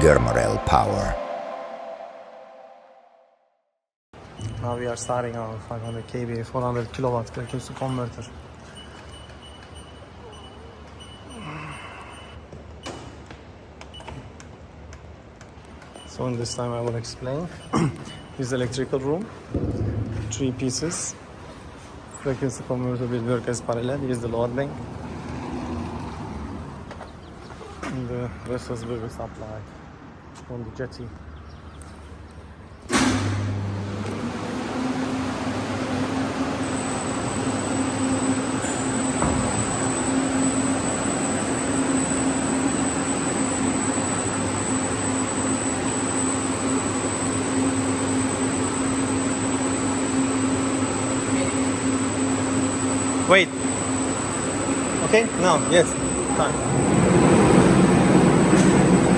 Germarel power. Now we are starting our 500 kVA 400 kilowatt electricity converter. So in this time I will explain. This is electrical room, 3 pieces. Frequency converter will work as parallel. Here is the load bank. And the vessels will be supplied from the jetty. Wait. Okay, now, yes, time.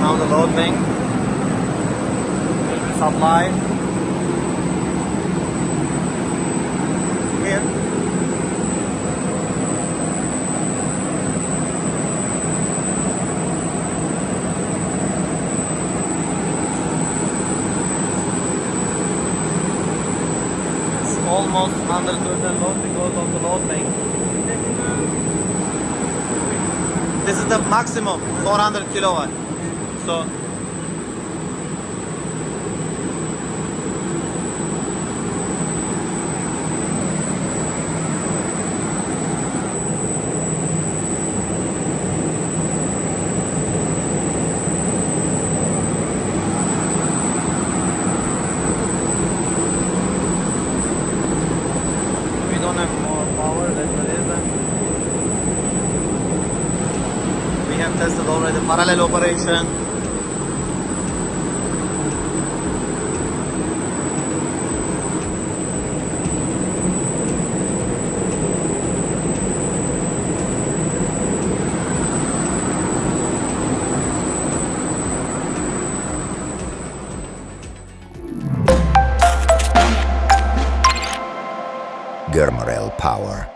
Now the load bank will be supplied here. It's almost 100% load because of the load bank. This is the maximum 400 kilowatt. So we don't have more power, that's the reason. We have tested already parallel operation. Germarel power.